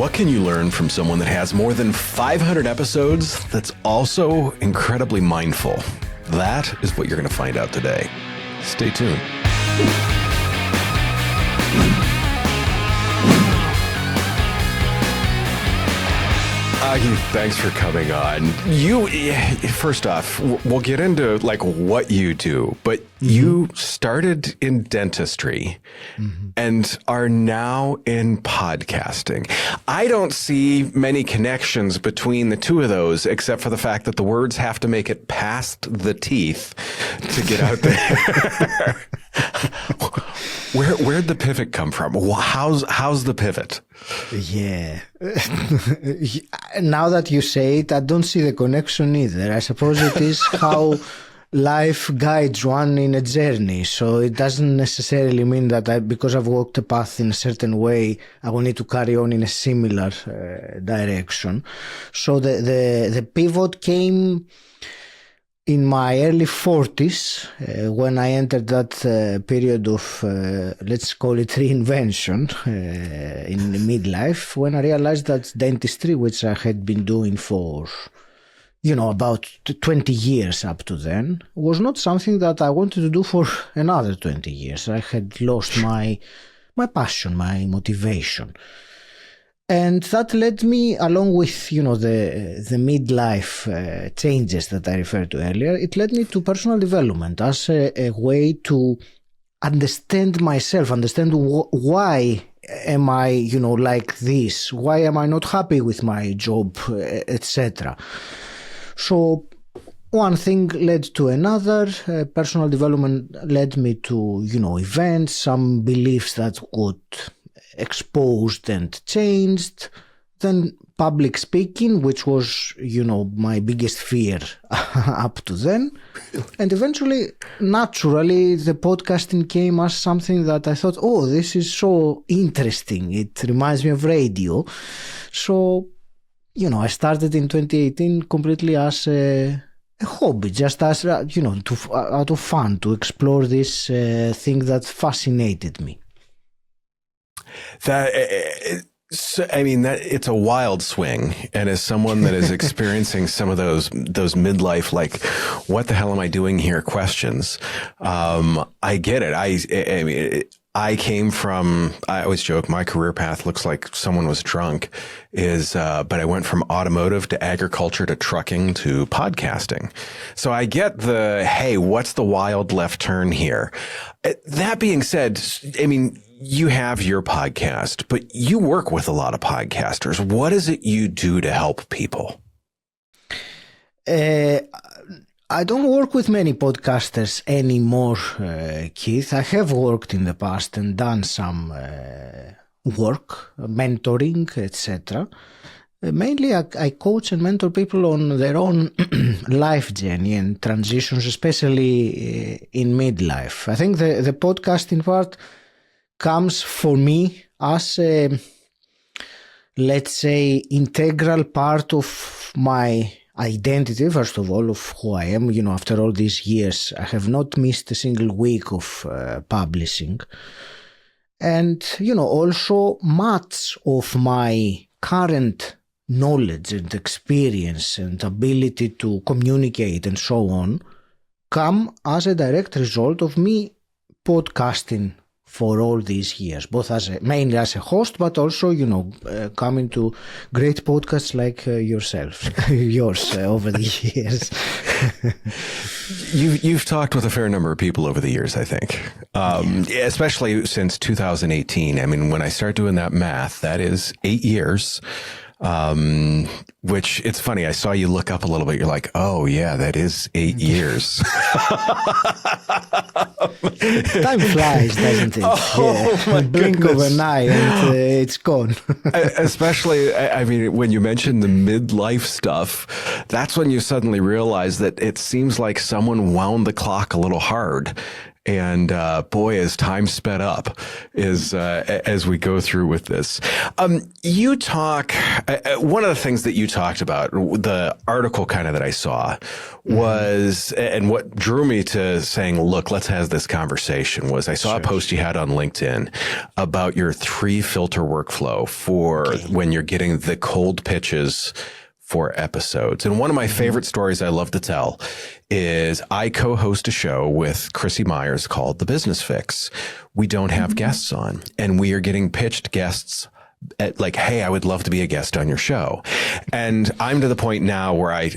What can you learn from someone that has more than 500 episodes that's also incredibly mindful? That is what you're going to find out today. Stay tuned. Agi, thanks for coming on. First off, we'll get into like what you do, but you started in dentistry and are now in podcasting. I don't see many connections between the two of those, except for the fact that the words have to make it past the teeth to get out there. Where'd the pivot come from? How's the pivot? Yeah. Now that you say it, I don't see the connection either. I suppose it is how life guides one in a journey. So it doesn't necessarily mean that because I've walked a path in a certain way, I will need to carry on in a similar direction. So the pivot came in my early 40s, when I entered that period of, let's call it reinvention, in midlife, when I realized that dentistry, which I had been doing for, about 20 years up to then, was not something that I wanted to do for another 20 years. I had lost my passion, my motivation. And that led me, along with, the midlife changes that I referred to earlier, it led me to personal development as a way to understand myself, understand why am I, like this? Why am I not happy with my job, etc. So one thing led to another. Personal development led me to, events, some beliefs that got exposed and changed. Then public speaking, which was, my biggest fear up to then. And eventually, naturally, the podcasting came as something that I thought, oh, this is so interesting. It reminds me of radio. So, I started in 2018 completely as a hobby, just as, out of fun, to explore this thing that fascinated me. It's a wild swing. And as someone that is experiencing some of those midlife, like, what the hell am I doing here questions? I get it. I came from, I always joke, my career path looks like someone was drunk but I went from automotive to agriculture to trucking to podcasting. So I get hey, what's the wild left turn here? That being said, you have your podcast, but you work with a lot of podcasters. What is it you do to help people? I don't work with many podcasters anymore, Keith. I have worked in the past and done some work, mentoring, etc. Mainly, I coach and mentor people on their own life journey and transitions, especially in midlife. I think the podcasting part comes for me as a, let's say, integral part of my identity, first of all, of who I am. After all these years, I have not missed a single week of publishing. And, also much of my current knowledge and experience and ability to communicate and so on come as a direct result of me podcasting for all these years, both mainly as a host, but also, coming to great podcasts like yours over the years. You've talked with a fair number of people over the years, I think, especially since 2018. When I start doing that math, that is 8 years. Which it's funny. I saw you look up a little bit. You're like, oh yeah, that is 8 years. Time flies, doesn't it? My blink goodness. of an eye and it's gone. Especially, when you mentioned the midlife stuff, that's when you suddenly realize that it seems like someone wound the clock a little hard. And boy, as time sped up as we go through with this. You talk, one of the things that you talked about, the article kind of that I saw was, and what drew me to saying, look, let's have this conversation was I saw a post you had on LinkedIn about your 3-filter workflow for when you're getting the cold pitches for episodes. And one of my favorite stories I love to tell is I co-host a show with Chrissy Myers called The Business Fix. We don't have guests on, and we are getting pitched guests at like, hey, I would love to be a guest on your show. And I'm to the point now where I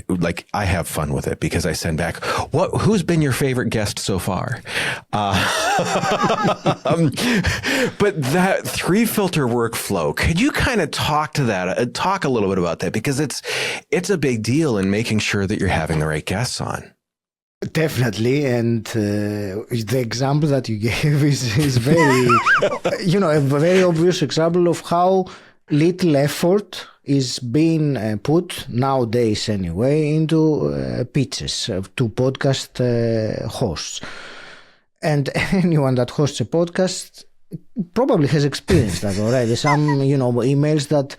have fun with it because I send back, who's been your favorite guest so far? But that 3-filter workflow, could you kind of talk a little bit about that? Because it's a big deal in making sure that you're having the right guests on. Definitely, and the example that you gave is very, a very obvious example of how little effort is being put nowadays anyway into pitches to podcast hosts. And anyone that hosts a podcast probably has experienced that already. Some, emails that,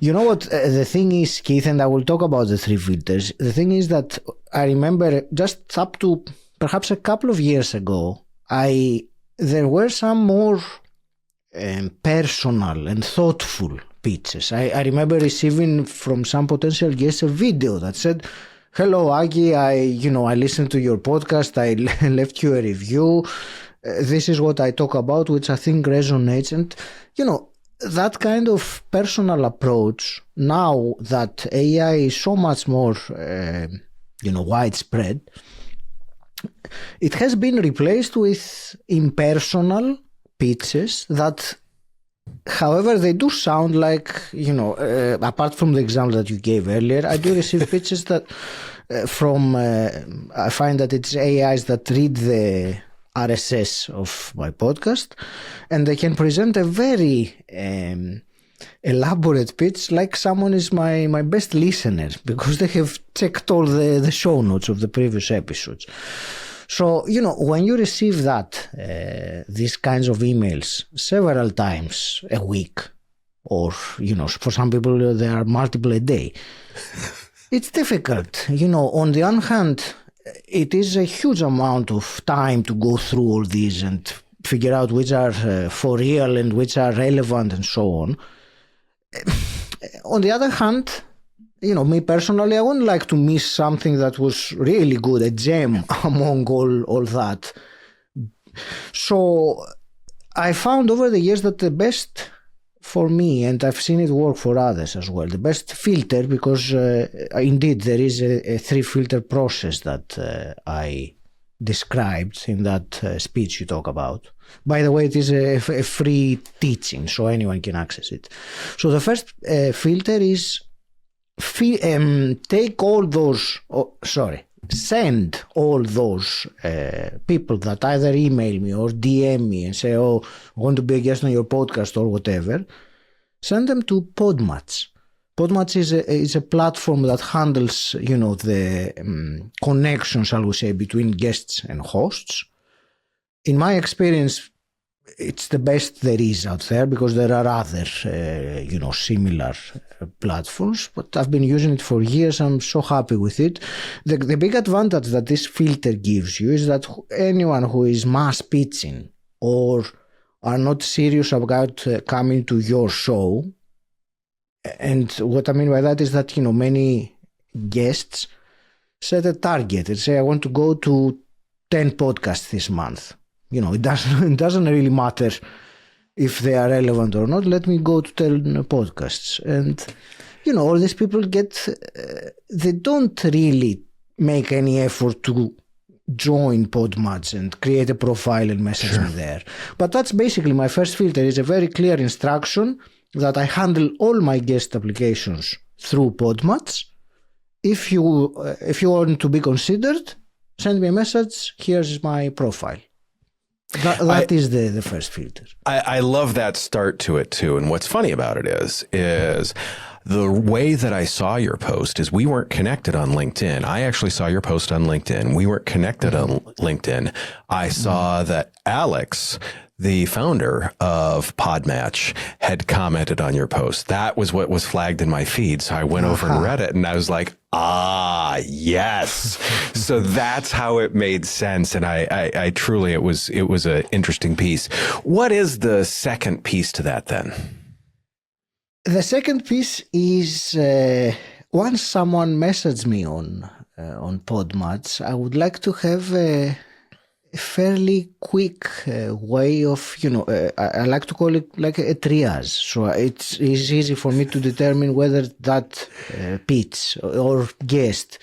the thing is, Keith, and I will talk about the 3 filters. The thing is that I remember just up to perhaps a couple of years ago, there were some more personal and thoughtful pitches. I remember receiving from some potential guests a video that said, "Hello, Agi, I listened to your podcast. I left you a review. This is what I talk about," which I think resonates. And, that kind of personal approach, now that AI is so much more, widespread, it has been replaced with impersonal pitches that, however, they do sound like, apart from the example that you gave earlier, I do receive pitches that I find that it's AIs that read the RSS of my podcast, and they can present a very elaborate pitch like someone is my best listener because they have checked all the show notes of the previous episodes. So, when you receive these kinds of emails several times a week, or, for some people there are multiple a day, it's difficult. On the one hand, it is a huge amount of time to go through all these and figure out which are for real and which are relevant and so on. On the other hand, me personally, I wouldn't like to miss something that was really good, a gem among all that. So I found over the years that the best for me, and I've seen it work for others as well, the best filter, because indeed there is a 3-filter process that I described in that speech you talk about. By the way, it is a free teaching, so anyone can access it. So the first filter is send all those people that either email me or DM me and say, "Oh, I want to be a guest on your podcast," or whatever, send them to PodMatch. PodMatch is a platform that handles, the connection, shall we say, between guests and hosts. In my experience, it's the best there is out there because there are other, similar platforms, but I've been using it for years. I'm so happy with it. The big advantage that this filter gives you is that anyone who is mass pitching or are not serious about coming to your show, and what I mean by that is that, many guests set a target and say, "I want to go to 10 podcasts this month." It doesn't really matter if they are relevant or not. Let me go to 10 podcasts. And, all these people they don't really make any effort to join PodMatch and create a profile and message me there. But that's basically my first filter. It's a very clear instruction that I handle all my guest applications through PodMatch. If you want to be considered, send me a message. Here's my profile. That is the first filter. I love that start to it too. And what's funny about it is The way that I saw your post is we weren't connected on LinkedIn. I actually saw your post on LinkedIn. We weren't connected on LinkedIn. I saw that Alex, the founder of PodMatch, had commented on your post. That was what was flagged in my feed. So I went over and read it, and I was like, yes. So that's how it made sense. And I truly, it was an interesting piece. What is the second piece to that then? The second piece is once someone messaged me on PodMatch, I would like to have a fairly quick way of, I like to call it like a triage. So it's easy for me to determine whether that pitch or guest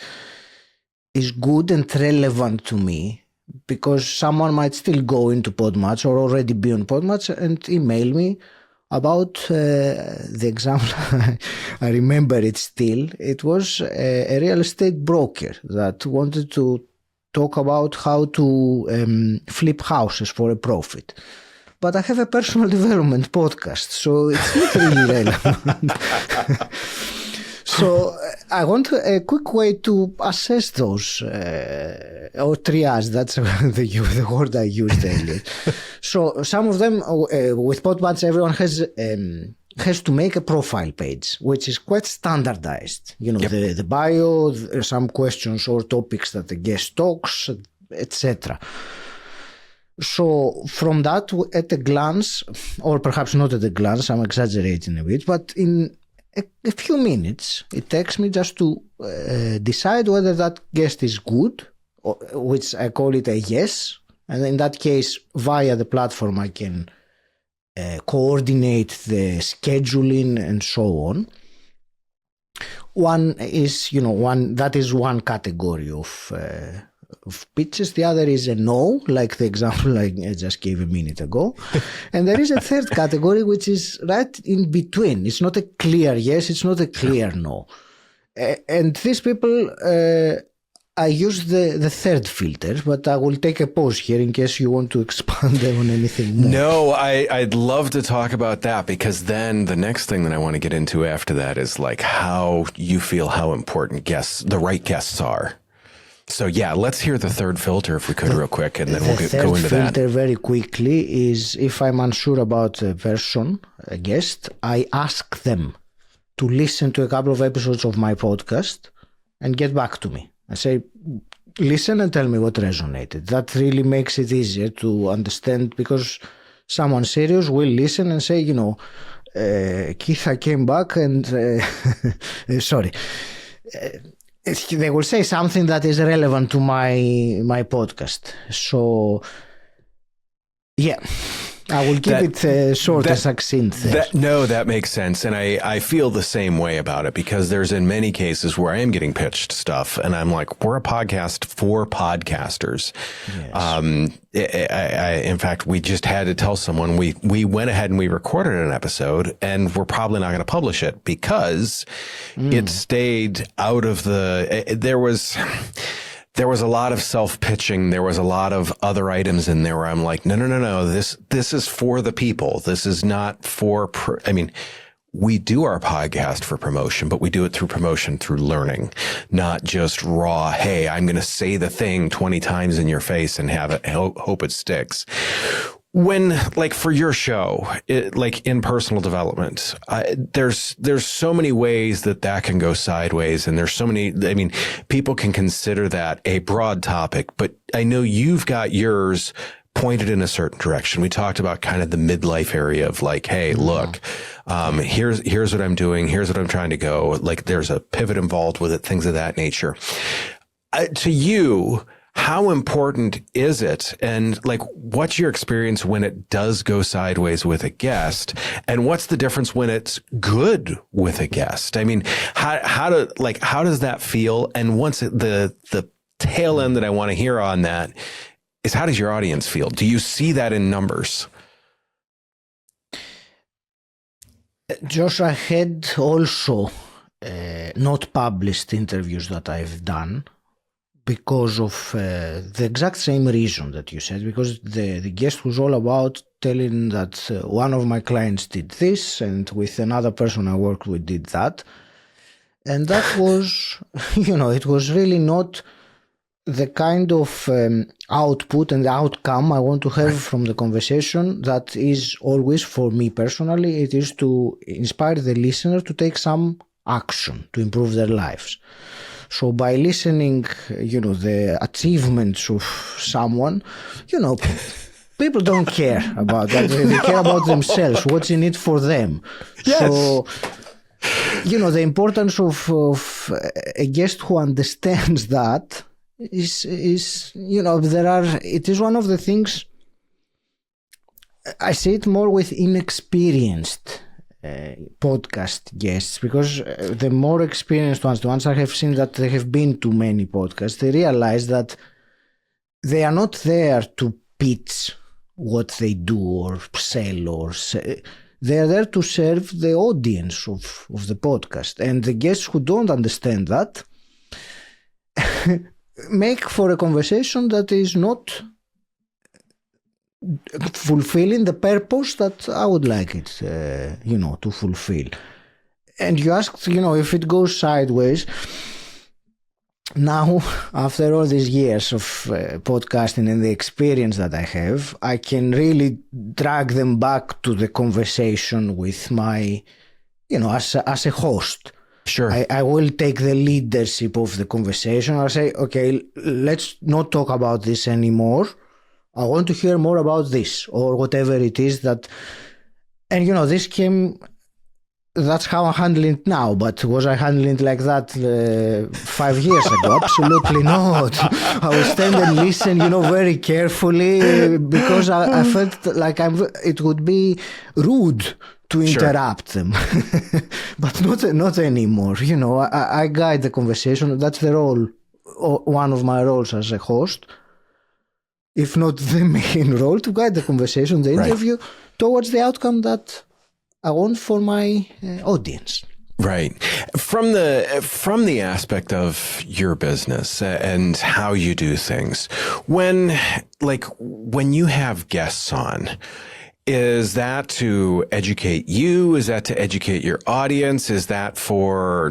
is good and relevant to me, because someone might still go into PodMatch or already be on PodMatch and email me about the example. I remember it still. It was a real estate broker that wanted to talk about how to flip houses for a profit. But I have a personal development podcast, so it's not really relevant. So I want a quick way to assess those, or triage, that's the word I used earlier. So some of them, with PodMatch, everyone has to make a profile page, which is quite standardized. The bio, some questions or topics that the guest talks, etc. So from that, at a glance, or perhaps not at a glance, I'm exaggerating a bit, but in a few minutes, it takes me just to decide whether that guest is good, which I call it a yes. And in that case, via the platform, I can coordinate the scheduling and so on. One is, that is one category of pitches. The other is a no, like the example I just gave a minute ago. And there is a third category, which is right in between. It's not a clear yes, it's not a clear no. And these people, I use the third filter, but I will take a pause here in case you want to expand on anything more. No, I'd love to talk about that, because then the next thing that I want to get into after that is like how you feel how important the right guests are. So yeah, let's hear the third filter if we could real quick, and then we'll go into that. The third filter very quickly is if I'm unsure about a person, a guest, I ask them to listen to a couple of episodes of my podcast and get back to me. I say, listen and tell me what resonated. That really makes it easier to understand, because someone serious will listen and say, Keith, I came back and, sorry. They will say something that is relevant to my podcast. So, yeah, I will keep it short and succinct. That makes sense. And I feel the same way about it, because there's in many cases where I am getting pitched stuff and I'm like, we're a podcast for podcasters. Yes. In fact, we just had to tell someone we went ahead and we recorded an episode, and we're probably not going to publish it because it stayed out of there was a lot of self-pitching. There was a lot of other items in there where I'm like, no. This is for the people. This is not for, we do our podcast for promotion, but we do it through promotion, through learning, not just raw, hey, I'm going to say the thing 20 times in your face and have it, hope it sticks. When, like for your show, like in personal development, there's so many ways that can go sideways. And there's so many, people can consider that a broad topic, but I know you've got yours pointed in a certain direction. We talked about kind of the midlife area of like, hey, look, here's what I'm doing. Here's what I'm trying to go. Like there's a pivot involved with it, things of that nature. To you, how important is it? And like, what's your experience when it does go sideways with a guest? And what's the difference when it's good with a guest? How does that feel? And once the tail end that I want to hear on that is, how does your audience feel? Do you see that in numbers? Josh, I had also not published interviews that I've done, because of the exact same reason that you said, because the guest was all about telling that one of my clients did this and with another person I worked with did that. And that was, it was really not the kind of output and outcome I want to have from the conversation. That is always, for me personally, it is to inspire the listener to take some action to improve their lives. So by listening, the achievements of someone, people don't care about that. They care about themselves, what's in it for them. Yes. So, the importance of a guest who understands that is it is one of the things. I see it more with inexperienced podcast guests, because the more experienced ones, the ones I have seen that they have been to many podcasts, they realize that they are not there to pitch what they do or sell or say. They are there to serve the audience of the podcast. And the guests who don't understand that make for a conversation that is not fulfilling the purpose that I would like it, to fulfill. And you asked, if it goes sideways. Now, after all these years of podcasting and the experience that I have, I can really drag them back to the conversation with my, as a host. Sure. I will take the leadership of the conversation. I'll say, okay, let's not talk about this anymore. I want to hear more about this or whatever it is that, and this came, that's how I'm handling it now. But was I handling it like that 5 years ago? Absolutely not. I will stand and listen, very carefully, because I felt like it would be rude to interrupt them. But not anymore. I guide the conversation. That's the role, one of my roles as a host, if not the main role, to guide the conversation, the interview, towards the outcome that I want for my audience. Right. From the aspect of your business and how you do things, when you have guests on, is that to educate you? Is that to educate your audience? Is that for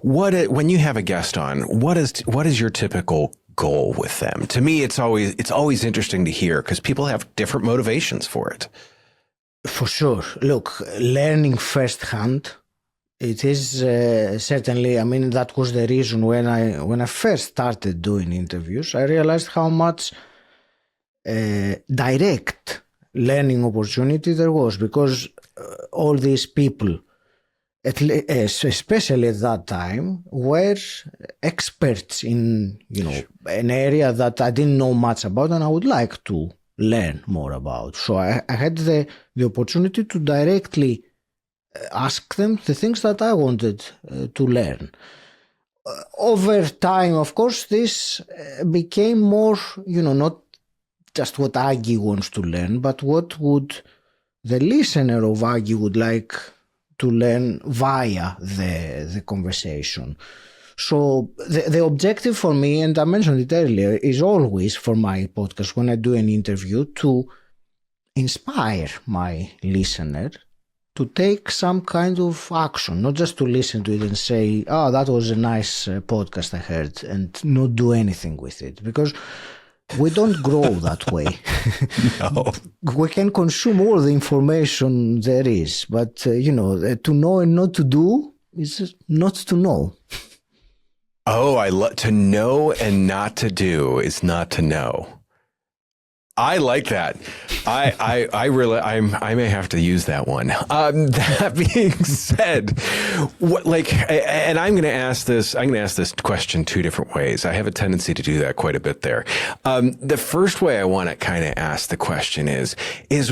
when you have a guest on, what is your typical goal with them? To me, it's always interesting to hear, because people have different motivations for it. For sure. Look, learning firsthand, it is certainly, that was the reason when I first started doing interviews, I realized how much direct learning opportunity there was, because all these people, especially at that time, were experts in an area that I didn't know much about and I would like to learn more about. So I had the opportunity to directly ask them the things that I wanted to learn. Over time, of course, this became more, not just what Agi wants to learn, but what would the listener of Agi would like to learn via the conversation. So the objective for me, and I mentioned it earlier, is always for my podcast, when I do an interview, to inspire my listener to take some kind of action, not just to listen to it and say, oh, that was a nice podcast I heard, and not do anything with it. Because we don't grow that way. No. We can consume all the information there is, but, to know and not to do is not to know. Oh, to know and not to do is not to know. I like that. I may have to use that one. That being said, and I'm going to ask this question two different ways. I have a tendency to do that quite a bit there. The first way I want to kind of ask the question is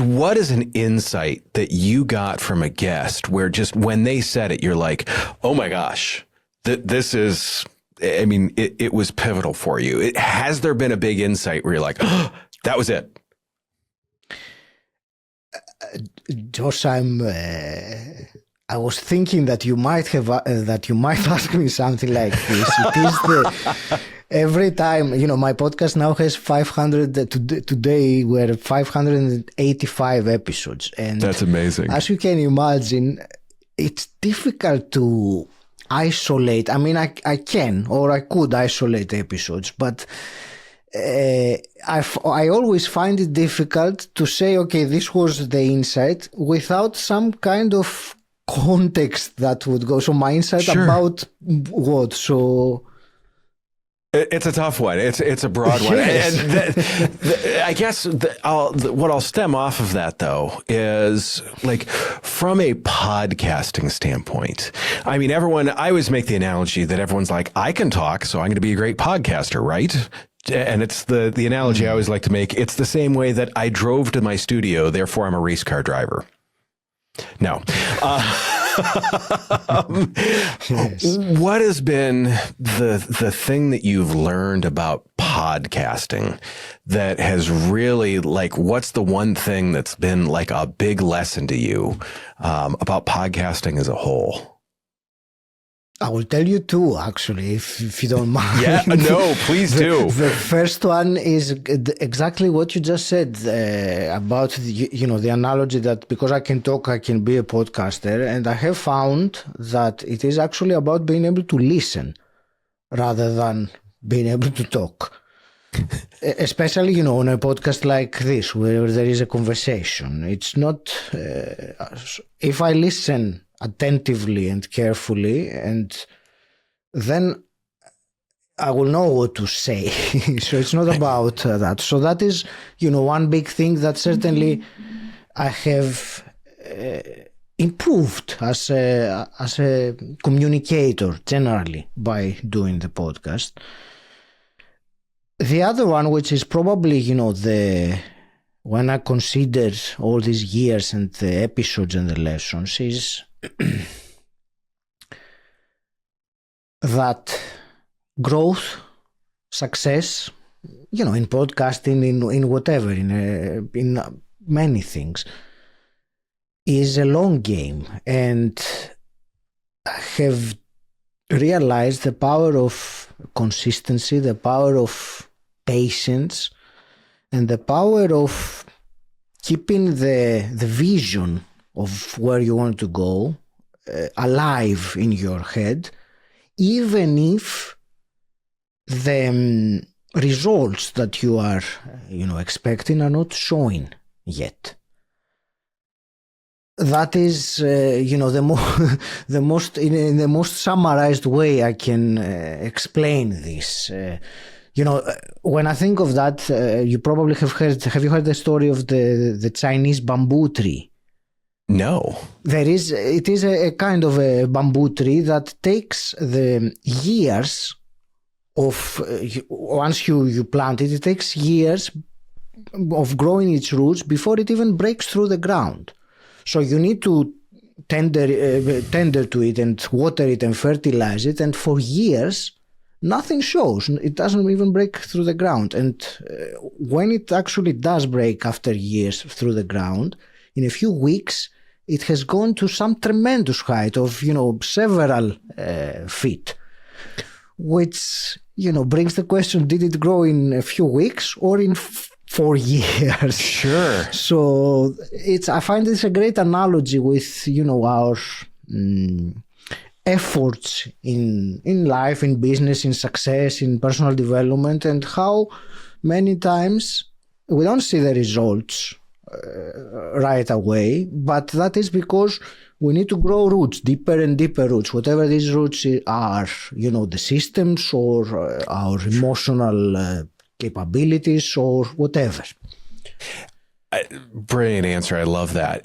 what is an insight that you got from a guest where just when they said it, you're like, oh my gosh, this is, it was pivotal for you. Has there been a big insight where you're like, oh, that was it? Josh, I was thinking that you might ask me something like this. every time, my podcast now has 500, today we're 585 episodes. And that's amazing. As you can imagine, it's difficult to isolate. I mean, I can, or I could isolate episodes, but I always find it difficult to say, okay, this was the insight without some kind of context that would go. So my insight about what? So it's a tough one. It's a broad one. Yes. And I guess what I'll stem off of that, though, is like from a podcasting standpoint. I mean, I always make the analogy that everyone's like, I can talk, so I'm going to be a great podcaster, right? And it's the analogy I always like to make. It's the same way that I drove to my studio, therefore I'm a race car driver. No. Yes. What has been the thing that you've learned about podcasting that has really, like, what's the one thing that's been like a big lesson to you about podcasting as a whole? I will tell you two, actually, if you don't mind. Yeah, no, please do. The first one is exactly what you just said about the analogy that because I can talk, I can be a podcaster. And I have found that it is actually about being able to listen rather than being able to talk. Especially, on a podcast like this, where there is a conversation. It's not, if I listen attentively and carefully, and then I will know what to say. So it's not about that. So that is, one big thing that certainly I have improved as a communicator generally by doing the podcast. The other one, which is probably, when I consider all these years and the episodes and the lessons, is that growth, success, in podcasting, in whatever, in many things, is a long game. And I have realized the power of consistency, the power of patience, and the power of keeping the vision of where you want to go alive in your head, even if the results that you are expecting are not showing yet. That is the most in the most summarized way I can explain this. When I think of that, you probably have you heard the story of the Chinese bamboo tree? No. It is a kind of a bamboo tree that takes the years of, once you plant it, it takes years of growing its roots before it even breaks through the ground. So you need to tender to it and water it and fertilize it, and for years nothing shows. It doesn't even break through the ground. And when it actually does break after years through the ground, in a few weeks, it has gone to some tremendous height of, several feet, which, brings the question, did it grow in a few weeks or in 4 years? Sure. So I find this a great analogy with, our efforts in life, in business, in success, in personal development, and how many times we don't see the results right away, but that is because we need to grow roots, deeper and deeper roots, whatever these roots are, the systems or our emotional capabilities or whatever. Brilliant answer. I love that.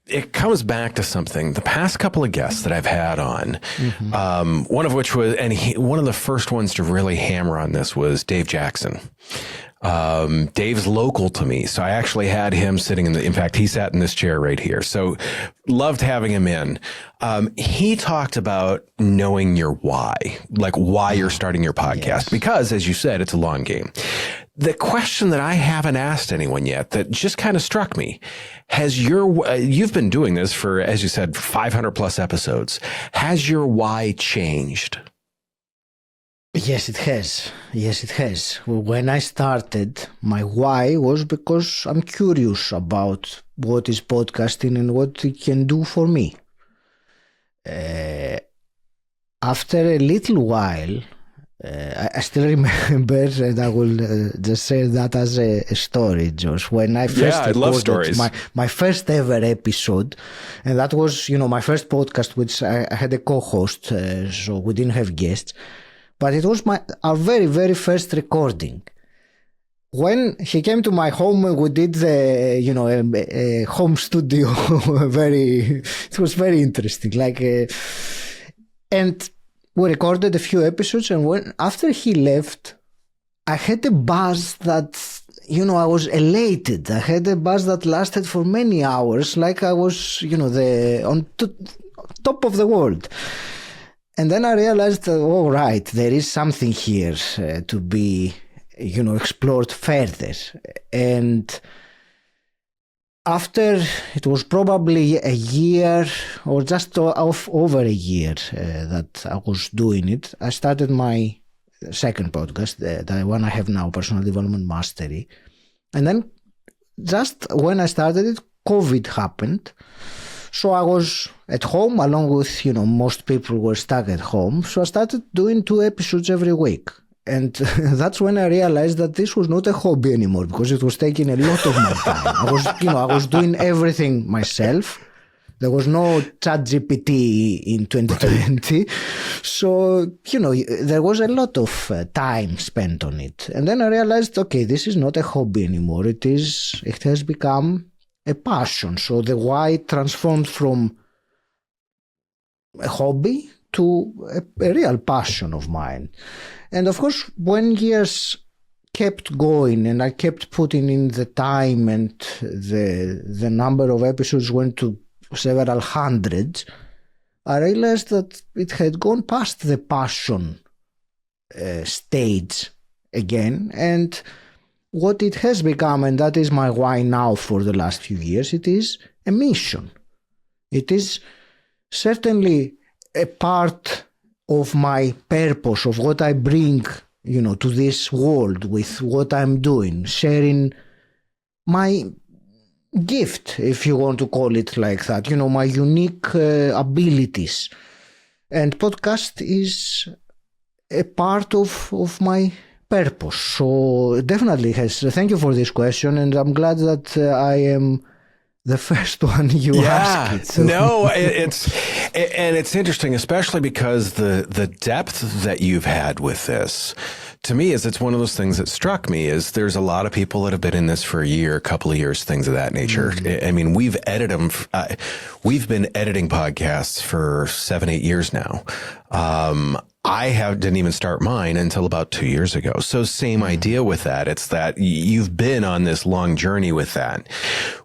It comes back to something. The past couple of guests that I've had on, one of which was, one of the first ones to really hammer on this was Dave Jackson. Dave's local to me, so I actually had him sitting in fact, he sat in this chair right here. So loved having him in. He talked about knowing your why, like why you're starting your podcast, because as you said, it's a long game. The question that I haven't asked anyone yet that just kind of struck me, you've been doing this for, as you said, 500 plus episodes. Has your why changed? Yes, it has. Yes, it has. When I started, my why was because I'm curious about what is podcasting and what it can do for me. After a little while, I still remember, and I will just share that as a story, Josh. When I first I love recorded stories. my first ever episode, and that was, my first podcast, which I had a co-host, so we didn't have guests, but it was our very, very first recording. When he came to my home, we did a home studio. It was very interesting. And we recorded a few episodes, and after he left, I had a buzz that, I was elated. I had a buzz that lasted for many hours, like I was, on top of the world. And then I realized, oh, right, there is something here to be, explored further. And after, it was probably a year or just over a year that I was doing it, I started my second podcast, the one I have now, Personal Development Mastery. And then just when I started it, COVID happened. So I was at home along with, most people were stuck at home. So I started doing 2 episodes every week. And that's when I realized that this was not a hobby anymore, because it was taking a lot of my time. I was doing everything myself. There was no ChatGPT in 2020. So, there was a lot of time spent on it. And then I realized, okay, this is not a hobby anymore. It has become a passion. So the why transformed from a hobby to a real passion of mine. And of course, when years kept going and I kept putting in the time, and the number of episodes went to several hundreds, I realized that it had gone past the passion stage again. And what it has become, and that is my why now for the last few years, it is a mission. It is certainly a part of my purpose, of what I bring, to this world with what I'm doing, sharing my gift, if you want to call it like that, my unique abilities. And podcast is a part of my purpose. So definitely has. Thank you for this question, and I'm glad that I am the first one you asked it. So. No, it's interesting, especially because the depth that you've had with this, to me, it's one of those things that struck me is there's a lot of people that have been in this for a year, a couple of years, things of that nature. Mm-hmm. I mean, we've been editing podcasts for 7-8 years now. I didn't even start mine until about 2 years ago. So same idea with that. It's that you've been on this long journey with that.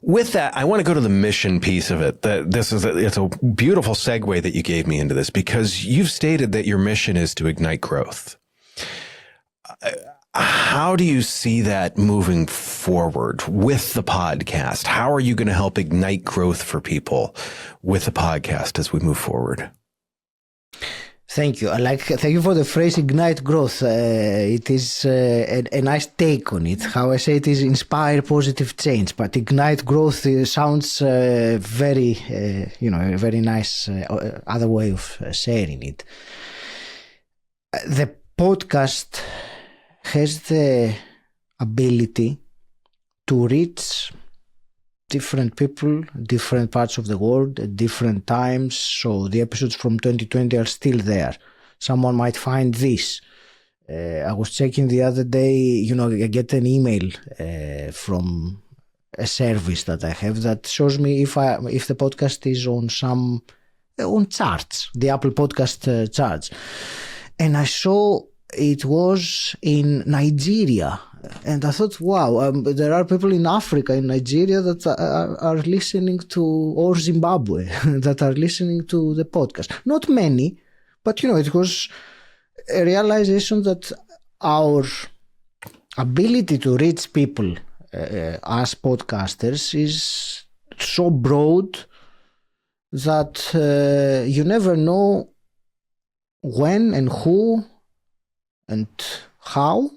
With that, I want to go to the mission piece of it. It's a beautiful segue that you gave me into this, because you've stated that your mission is to ignite growth. How do you see that moving forward with the podcast? How are you going to help ignite growth for people with the podcast as we move forward? Thank you. Thank you for the phrase "ignite growth." It is a nice take on it. How I say it is inspire positive change, but ignite growth sounds very, a very nice other way of sharing it. The podcast has the ability to reach different people, different parts of the world at different times. So the episodes from 2020 are still there. Someone might find this. I was checking the other day, I get an email from a service that I have that shows me if the podcast is on on charts, the Apple Podcast charts. And I saw it was in Nigeria. And I thought, wow, there are people in Africa, in Nigeria, that are listening to, or Zimbabwe, that are listening to the podcast. Not many, but, it was a realization that our ability to reach people as podcasters is so broad that you never know when and who and how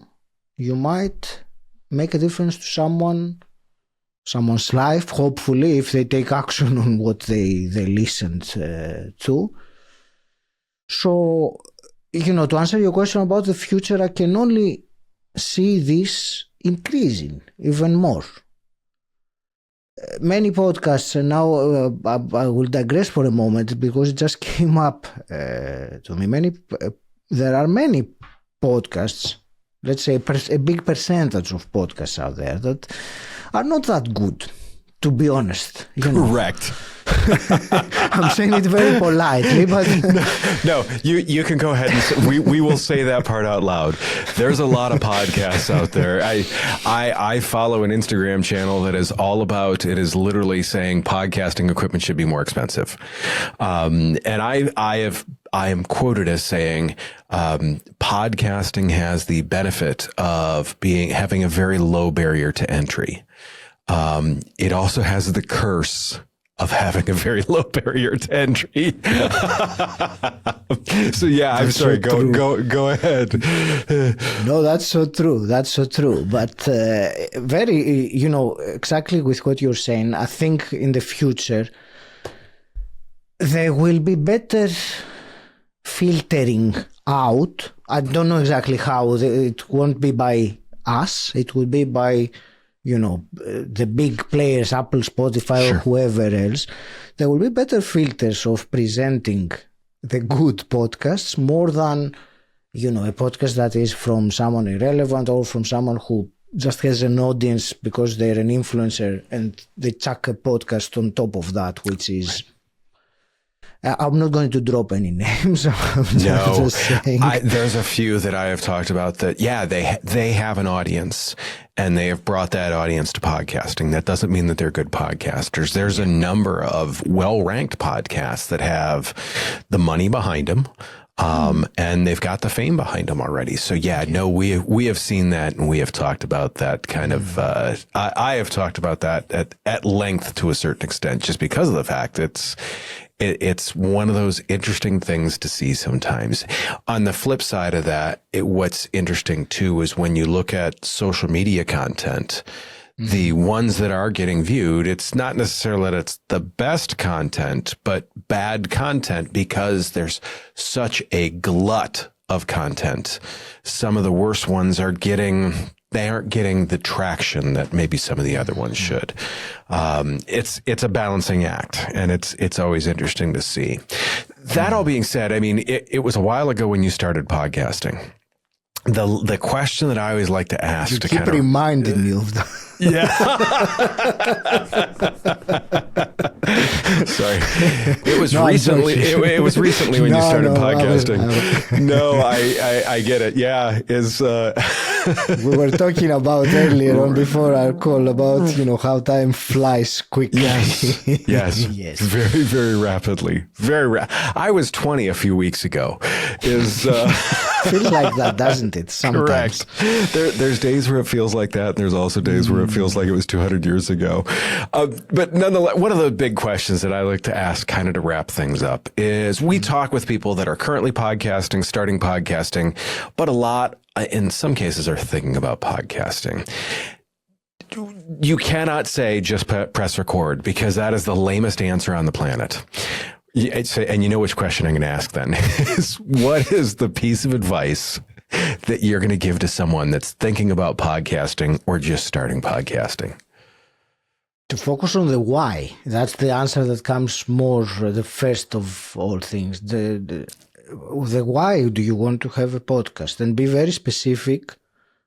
you might make a difference to someone's life, hopefully, if they take action on what they listened to. So, to answer your question about the future, I can only see this increasing even more. Many podcasts, and now I will digress for a moment because it just came up to me. There are many podcasts, let's say a big percentage of podcasts out there that are not that good, to be honest. Correct. I'm saying it very politely, but no, you can go ahead and say, we will say that part out loud. There's a lot of podcasts out there. I follow an Instagram channel that is all about, it is literally saying podcasting equipment should be more expensive. And I am quoted as saying, podcasting has the benefit of having a very low barrier to entry. It also has the curse of having a very low barrier to entry. So yeah, I'm sorry. Go ahead. No, that's so true. That's so true. But very, exactly with what you're saying. I think in the future there will be better filtering out. I don't know exactly how. It won't be by us. It will be by the big players, Apple, Spotify, sure, or whoever else. There will be better filters of presenting the good podcasts more than, a podcast that is from someone irrelevant or from someone who just has an audience because they're an influencer and they chuck a podcast on top of that, which is... I'm not going to drop any names. Just saying. There's a few that I have talked about that, they have an audience and they have brought that audience to podcasting. That doesn't mean that they're good podcasters. There's a number of well-ranked podcasts that have the money behind them. And they've got the fame behind them already. So we have seen that, and we have talked about that kind of, I have talked about that at length to a certain extent, just because of the fact it's one of those interesting things to see sometimes. On the flip side of that, what's interesting too is when you look at social media content, the ones that are getting viewed, it's not necessarily that it's the best content, but bad content because there's such a glut of content. Some of the worst ones aren't getting the traction that maybe some of the other ones should. It's a balancing act, and it's always interesting to see. That all being said, I mean, it was a while ago when you started podcasting. The question that I always like to ask, you keep reminding me of that. Yeah. Sorry. It was recently. It was recently when you started podcasting. I get it. Yeah. We were talking about earlier on before our call about how time flies quickly. Yes. Very, very rapidly. I was 20 a few weeks ago. Feels like that, doesn't it? Sometimes. Correct. There's days where it feels like that, and there's also days where it feels like it was 200 years ago. But nonetheless, one of the big questions that I like to ask kind of to wrap things up is we talk with people that are currently podcasting, starting podcasting, but a lot, in some cases, are thinking about podcasting. You cannot say just press record because that is the lamest answer on the planet. And you know which question I'm going to ask then is what is the piece of advice that you're going to give to someone that's thinking about podcasting or just starting podcasting? To focus on the why. That's the answer that comes more the first of all things. The why do you want to have a podcast? And be very specific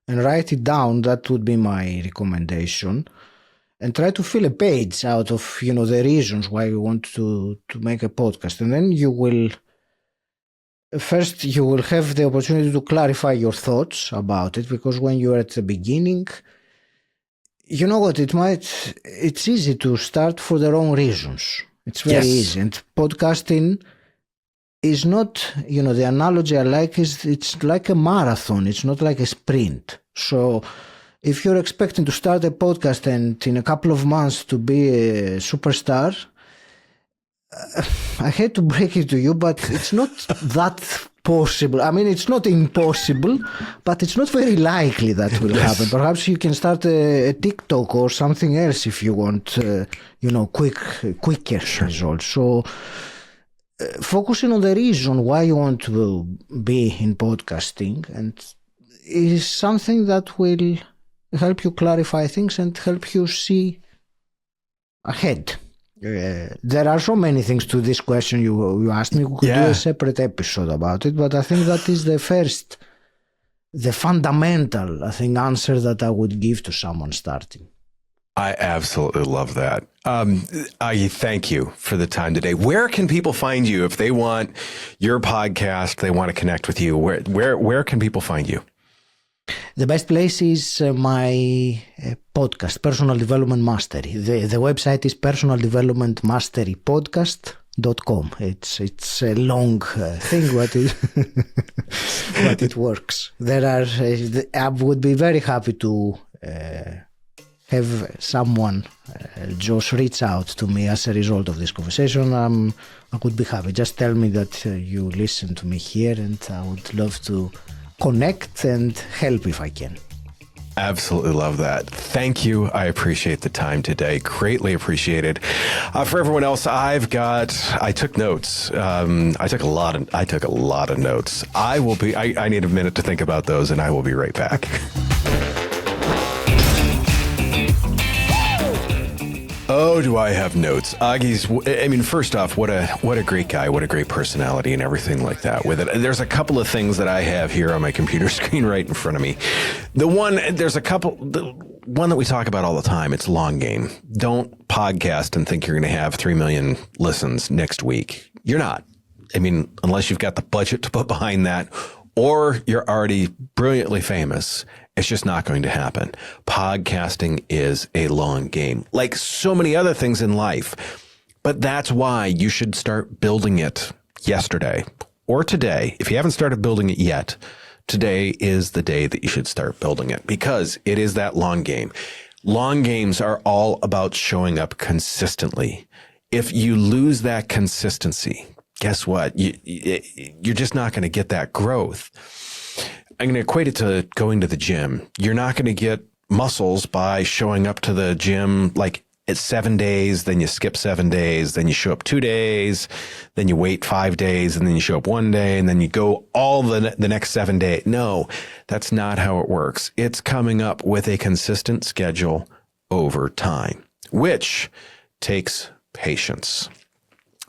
and write it down. That would be my recommendation. And try to fill a page out of, the reasons why you want to make a podcast. And then you will have the opportunity to clarify your thoughts about it, because when you're at the beginning, you know what, it's easy to start for the wrong reasons. It's very easy. And podcasting is not, the analogy I like is it's like a marathon. It's not like a sprint. So if you're expecting to start a podcast and in a couple of months to be a superstar, I hate to break it to you, but it's not that possible. I mean, it's not impossible, but it's not very likely that will happen. Perhaps you can start a TikTok or something else if you want, quicker results. So focusing on the reason why you want to be in podcasting and is something that will help you clarify things and help you see ahead. There are so many things to this question you asked me. We could do a separate episode about it, but I think that is the fundamental, answer that I would give to someone starting. I absolutely love that. Agi, thank you for the time today. Where can people find you if they want your podcast, they want to connect with you? Where can people find you? The best place is my podcast, Personal Development Mastery. The website is personaldevelopmentmasterypodcast.com. It's a long thing, but it works. I would be very happy to have someone just reach out to me as a result of this conversation. I would be happy. Just tell me that you listen to me here, and I would love to connect and help if I can. Absolutely love that. Thank you. I appreciate the time today. Greatly appreciated. For everyone else, I took notes. I took a lot of notes. I need a minute to think about those, and I will be right back. Oh, do I have notes? First off, what a great guy, what a great personality and everything like that with it. There's a couple of things that I have here on my computer screen right in front of me. The one that we talk about all the time, it's long game. Don't podcast and think you're going to have 3 million listens next week. You're not. Unless you've got the budget to put behind that, or you're already brilliantly famous. It's just not going to happen. Podcasting is a long game, like so many other things in life. But that's why you should start building it yesterday or today. If you haven't started building it yet, today is the day that you should start building it, because it is that long game. Long games are all about showing up consistently. If you lose that consistency, guess what? You're just not going to get that growth. I'm going to equate it to going to the gym. You're not going to get muscles by showing up to the gym like it's 7 days, then you skip 7 days, then you show up 2 days, then you wait 5 days, and then you show up 1 day, and then you go all the next 7 days. No, that's not how it works. It's coming up with a consistent schedule over time, which takes patience.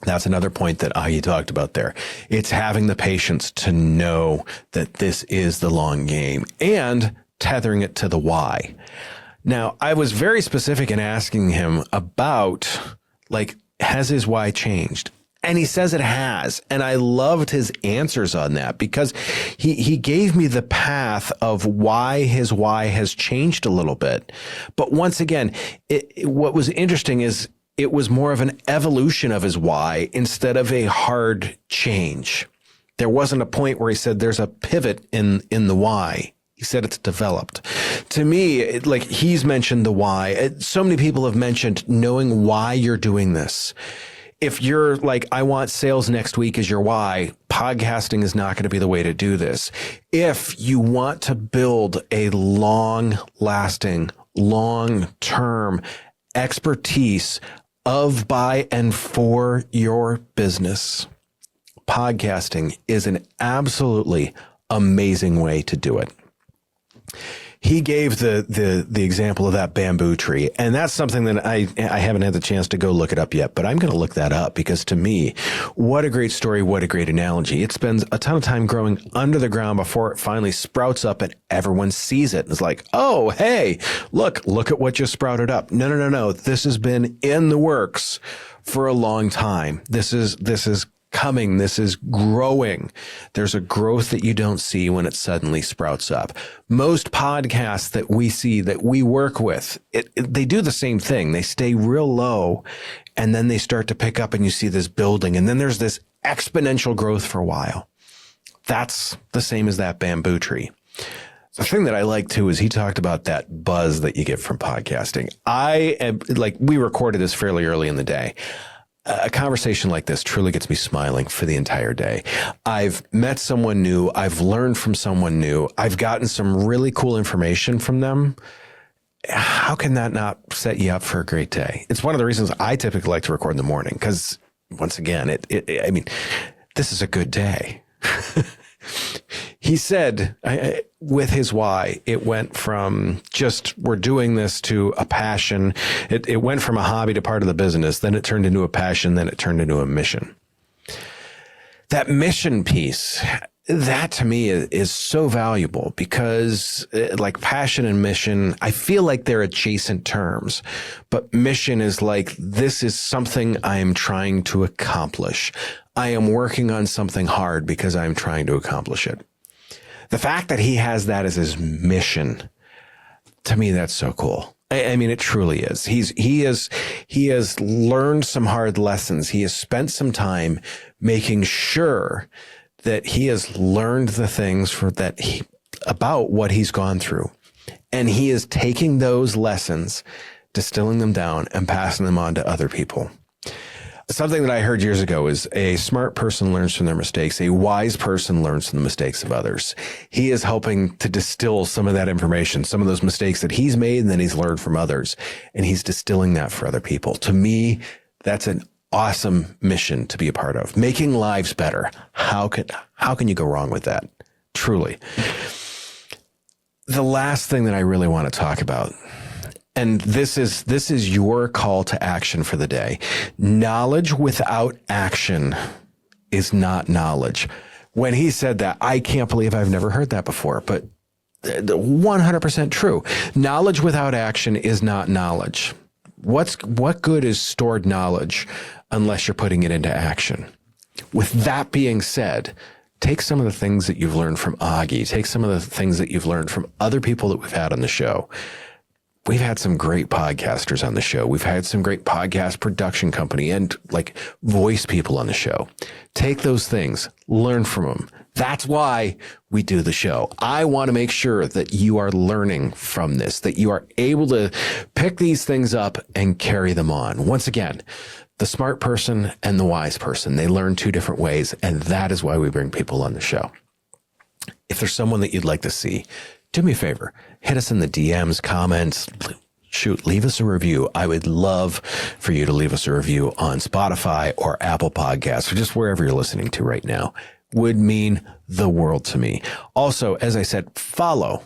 That's another point that Agi talked about there. It's having the patience to know that this is the long game and tethering it to the why. Now, I was very specific in asking him about, has his why changed? And he says it has. And I loved his answers on that, because he gave me the path of why his why has changed a little bit. But once again, what was interesting is it was more of an evolution of his why instead of a hard change. There wasn't a point where he said there's a pivot in the why. He said it's developed. To me, he's mentioned the why. So many people have mentioned knowing why you're doing this. If you're like, I want sales next week is your why, podcasting is not going to be the way to do this. If you want to build a long-lasting, long-term expertise of, by, and for your business, podcasting is an absolutely amazing way to do it. He gave the example of that bamboo tree, and that's something that I haven't had the chance to go look it up yet, but I'm going to look that up, because to me, what a great story, what a great analogy. It spends a ton of time growing under the ground before it finally sprouts up and everyone sees it. It's like, oh, hey, look at what just sprouted up. No. This has been in the works for a long time. This is coming. This is growing. There's a growth that you don't see when it suddenly sprouts up. Most podcasts that we see, that we work with, they do the same thing. They stay real low, and then they start to pick up, and you see this building, and then there's this exponential growth for a while. That's the same as that bamboo tree. The thing that I like too is he talked about that buzz that you get from podcasting. We recorded this fairly early in the day. a conversation like this truly gets me smiling for the entire day. I've met someone new. I've learned from someone new. I've gotten some really cool information from them. How can that not set you up for a great day? It's one of the reasons I typically like to record in the morning because, once again, I mean, this is a good day. He said with his why, it went from just we're doing this to a passion. It went from a hobby to part of the business. Then it turned into a passion. Then it turned into a mission. That mission piece, that to me is so valuable because like passion and mission, I feel like they're adjacent terms, but mission is like, this is something I am trying to accomplish. I am working on something hard because I'm trying to accomplish it. The fact that he has that as his mission, to me, that's so cool. I mean, it truly is. He has learned some hard lessons. He has spent some time making sure that he has learned the things about what he's gone through. And he is taking those lessons, distilling them down and passing them on to other people. Something that I heard years ago is a smart person learns from their mistakes. A wise person learns from the mistakes of others. He is helping to distill some of that information, some of those mistakes that he's made and then he's learned from others. And he's distilling that for other people. To me, that's an awesome mission to be a part of. Making lives better. How can you go wrong with that? Truly. The last thing that I really want to talk about, and this is your call to action for the day. Knowledge without action is not knowledge. When he said that, I can't believe I've never heard that before, but 100% true. Knowledge without action is not knowledge. What good is stored knowledge unless you're putting it into action? With that being said, take some of the things that you've learned from Agi, take some of the things that you've learned from other people that we've had on the show. We've had some great podcasters on the show. We've had some great podcast production company and like voice people on the show. Take those things, learn from them. That's why we do the show. I want to make sure that you are learning from this, that you are able to pick these things up and carry them on. Once again, the smart person and the wise person, they learn two different ways. And that is why we bring people on the show. If there's someone that you'd like to see, do me a favor, hit us in the DMs, comments, leave us a review. I would love for you to leave us a review on Spotify or Apple Podcasts or just wherever you're listening to right now. Would mean the world to me. Also, as I said, follow.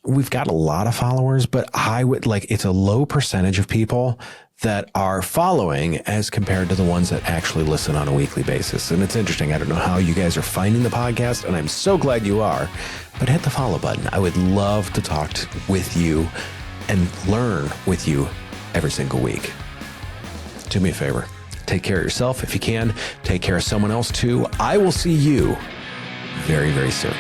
We've got a lot of followers, but it's a low percentage of people that are following as compared to the ones that actually listen on a weekly basis. And it's interesting. I don't know how you guys are finding the podcast, and I'm so glad you are, but hit the follow button. I would love to talk with you and learn with you every single week. Do me a favor. Take care of yourself if you can. Take care of someone else too. I will see you very, very soon.